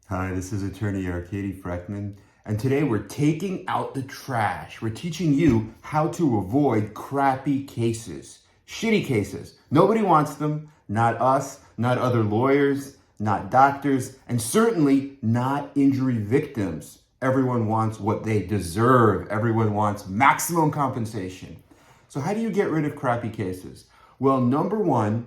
Hi, this is attorney Frekhtman, and today we're taking out the trash. We're teaching you how to avoid crappy cases, shitty cases. Nobody wants them, not us, not other lawyers, not doctors, and certainly not injury victims. Everyone wants what they deserve. Everyone wants maximum compensation. So how do you get rid of crappy cases? Well, number one,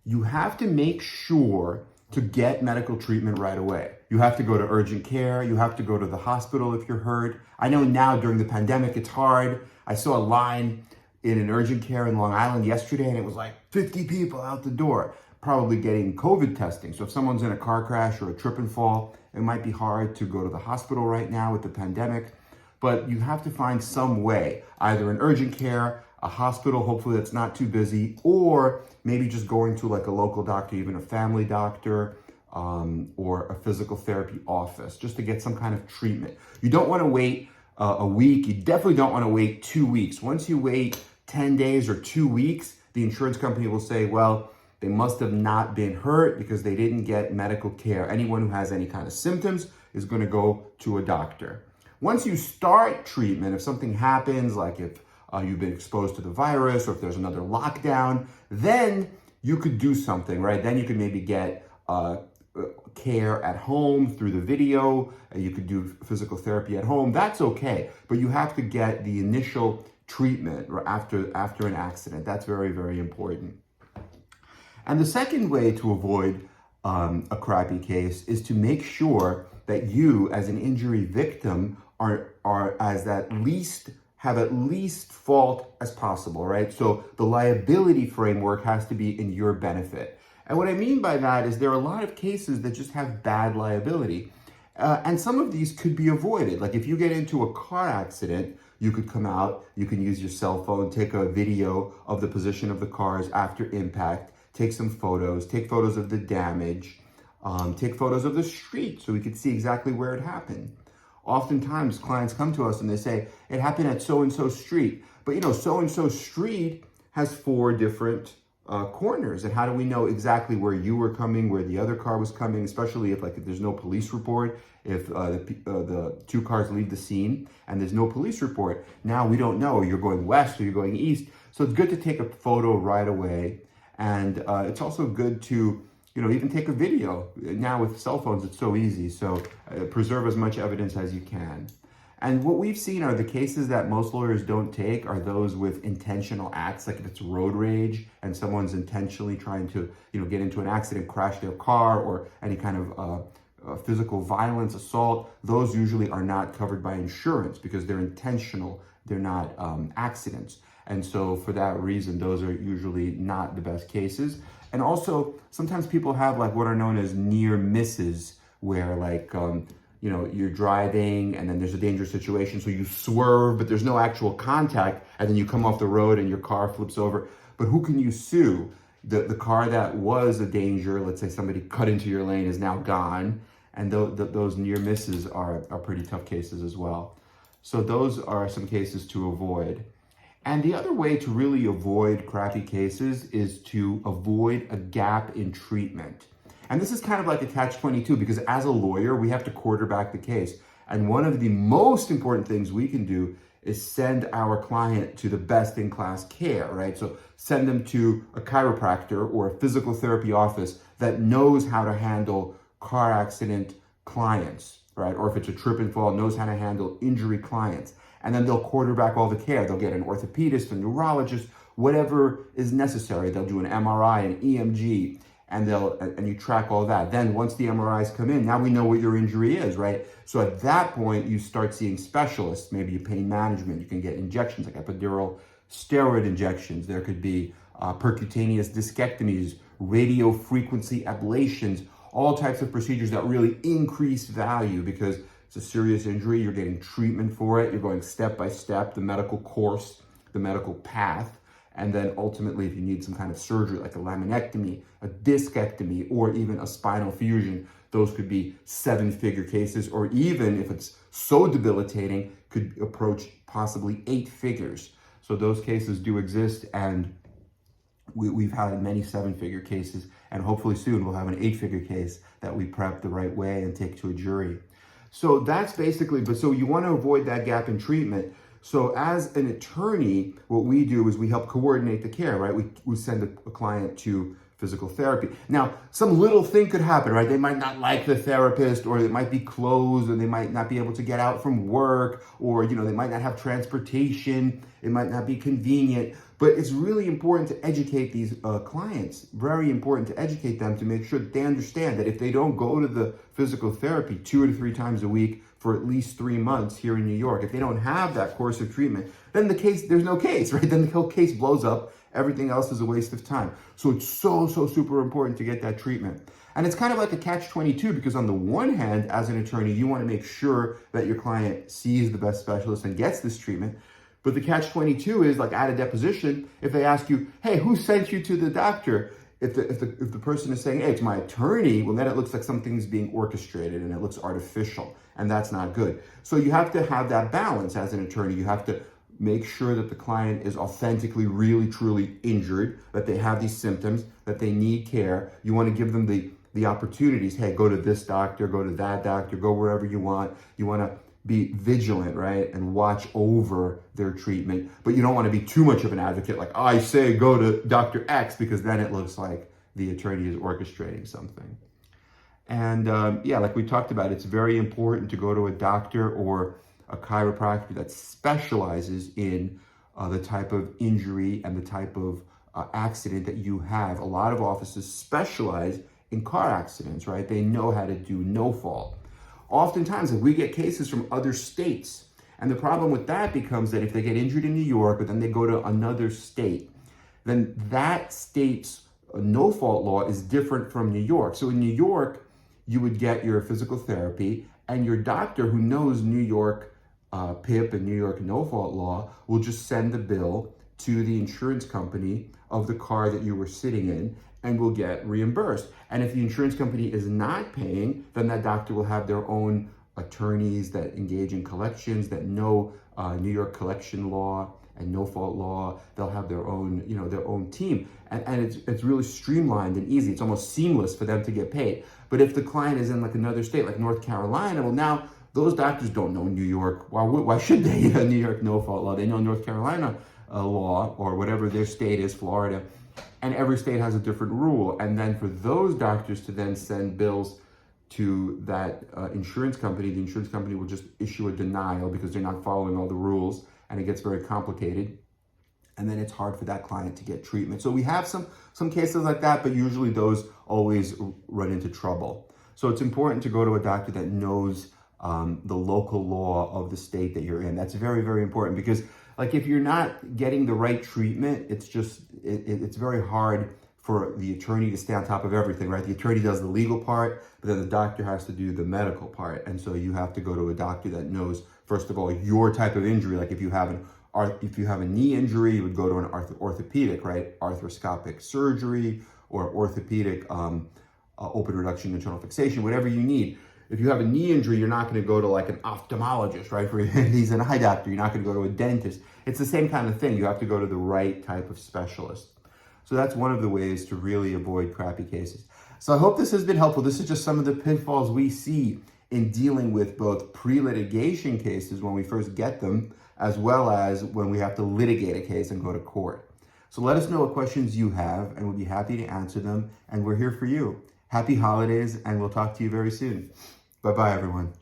you have to make sure to get medical treatment right away. You have to go to urgent care. You have to go to the hospital if you're hurt. I know now during the pandemic, it's hard. I saw a line in an urgent care in Long Island yesterday, and it was like 50 people out the door, probably getting COVID testing. So if someone's in a car crash or a trip and fall, it might be hard to go to the hospital right now with the pandemic. But you have to find some way, either an urgent care, a hospital, hopefully that's not too busy, or maybe just going to like a local doctor, even a family doctor, or a physical therapy office, just to get some kind of treatment. You don't want to wait a week. You definitely don't want to wait 2 weeks. Once you wait 10 days or 2 weeks, the insurance company will say, well, they must have not been hurt because they didn't get medical care. Anyone who has any kind of symptoms is going to go to a doctor. Once you start treatment, if something happens, like if you've been exposed to the virus or if there's another lockdown, then you could do something, right? Then you could maybe get care at home through the video. You could do physical therapy at home. That's okay. But you have to get the initial treatment after an accident. That's very, very important. And the second way to avoid a crappy case is to make sure that you, as an injury victim, have at least fault as possible, right? So the liability framework has to be in your benefit. And what I mean by that is there are a lot of cases that just have bad liability. And some of these could be avoided. Like if you get into a car accident, you could come out, you can use your cell phone, take a video of the position of the cars after impact, take some photos, take photos of the damage, take photos of the street so we could see exactly where it happened. Oftentimes clients come to us and they say, it happened at so-and-so street. But so-and-so street has 4 different corners. And how do we know exactly where you were coming, where the other car was coming, especially if there's no police report, if the 2 cars leave the scene and there's no police report. Now we don't know, you're going west or you're going east. So it's good to take a photo right away. And it's also good to even take a video. Now with cell phones, it's so easy. So preserve as much evidence as you can. And what we've seen are the cases that most lawyers don't take are those with intentional acts, like if it's road rage and someone's intentionally trying to, get into an accident, crash their car, or any kind of physical violence, assault. Those usually are not covered by insurance because they're intentional. They're not accidents. And so for that reason, those are usually not the best cases. And also, sometimes people have what are known as near misses, where you're driving and then there's a dangerous situation, so you swerve, but there's no actual contact, and then you come off the road and your car flips over. But who can you sue? The car that was a danger, let's say somebody cut into your lane, is now gone, and those near misses are pretty tough cases as well. So those are some cases to avoid. And the other way to really avoid crappy cases is to avoid a gap in treatment. And this is kind of like a catch-22 because as a lawyer, we have to quarterback the case. And one of the most important things we can do is send our client to the best-in-class care, right? So send them to a chiropractor or a physical therapy office that knows how to handle car accident clients, right? Or if it's a trip and fall, knows how to handle injury clients. And then they'll quarterback all the care. They'll get an orthopedist, a neurologist, whatever is necessary. They'll do an MRI, an EMG, and you track all that. Then once the MRIs come in, now we know what your injury is, right? So at that point, you start seeing specialists, maybe pain management. You can get injections like epidural steroid injections. There could be percutaneous discectomies, radio frequency ablations, all types of procedures that really increase value because it's a serious injury. You're getting treatment for it. You're going step by step, the medical course, the medical path. And then ultimately, if you need some kind of surgery, like a laminectomy, a discectomy, or even a spinal fusion, those could be 7-figure cases, or even if it's so debilitating, could approach possibly 8 figures. So those cases do exist, and we've had many 7-figure cases And hopefully soon we'll have an 8-figure case that we prep the right way and take to a jury. So that's basically, but so you want to avoid that gap in treatment. So as an attorney, what we do is we help coordinate the care, right? We send a client to physical therapy. Now, some little thing could happen, right? They might not like the therapist, or it might be closed, or they might not be able to get out from work, or, they might not have transportation. It might not be convenient, but it's really important to educate these clients. Very important to educate them to make sure that they understand that if they don't go to the physical therapy 2 to 3 times a week for at least 3 months here in New York, if they don't have that course of treatment, then there's no case, right? Then the whole case blows up. Everything else is a waste of time. So it's so super important to get that treatment. And it's kind of like a catch-22, because on the one hand, as an attorney, you want to make sure that your client sees the best specialist and gets this treatment. But the catch-22 is, like at a deposition, if they ask you, hey, who sent you to the doctor? If the person is saying, hey, it's my attorney, well, then it looks like something's being orchestrated and it looks artificial, and that's not good. So you have to have that balance as an attorney. You have to make sure that the client is authentically, really, truly injured, that they have these symptoms, that they need care. You want to give them the opportunities. Hey, go to this doctor, go to that doctor, go wherever you want. You want to be vigilant, right? And watch over their treatment. But you don't want to be too much of an advocate, like, I say go to Dr. X, because then it looks like the attorney is orchestrating something. And like we talked about, it's very important to go to a doctor or a chiropractor that specializes in the type of injury and the type of accident that you have. A lot of offices specialize in car accidents, right? They know how to do no fault. Oftentimes, we get cases from other states. And the problem with that becomes that if they get injured in New York, but then they go to another state, then that state's no-fault law is different from New York. So in New York, you would get your physical therapy, and your doctor who knows New York PIP and New York no-fault law will just send the bill to the insurance company of the car that you were sitting in, and will get reimbursed. And if the insurance company is not paying, then that doctor will have their own attorneys that engage in collections, that know New York collection law and no-fault law. They'll have their own, their own team. And it's really streamlined and easy. It's almost seamless for them to get paid. But if the client is in like another state, like North Carolina, well, now those doctors don't know New York. Why should they? New York no-fault law. They know North Carolina law, or whatever their state is, Florida. And every state has a different rule. And then for those doctors to then send bills to that insurance company, the insurance company will just issue a denial because they're not following all the rules, and it gets very complicated. And then it's hard for that client to get treatment. So we have some cases like that, but usually those always run into trouble. So it's important to go to a doctor that knows the local law of the state that you're in. That's very, very important, because like if you're not getting the right treatment, it's very hard for the attorney to stay on top of everything, right? The attorney does the legal part, but then the doctor has to do the medical part. And so you have to go to a doctor that knows, first of all, your type of injury. Like if you have a knee injury, you would go to an orthopedic, right? Arthroscopic surgery, or orthopedic open reduction internal fixation, whatever you need. If you have a knee injury, you're not going to go to like an ophthalmologist, right? He's an eye doctor. You're not going to go to a dentist. It's the same kind of thing. You have to go to the right type of specialist. So that's one of the ways to really avoid crappy cases. So I hope this has been helpful. This is just some of the pitfalls we see in dealing with both pre-litigation cases when we first get them, as well as when we have to litigate a case and go to court. So let us know what questions you have, and we'll be happy to answer them. And we're here for you. Happy holidays, and we'll talk to you very soon. Bye-bye, everyone.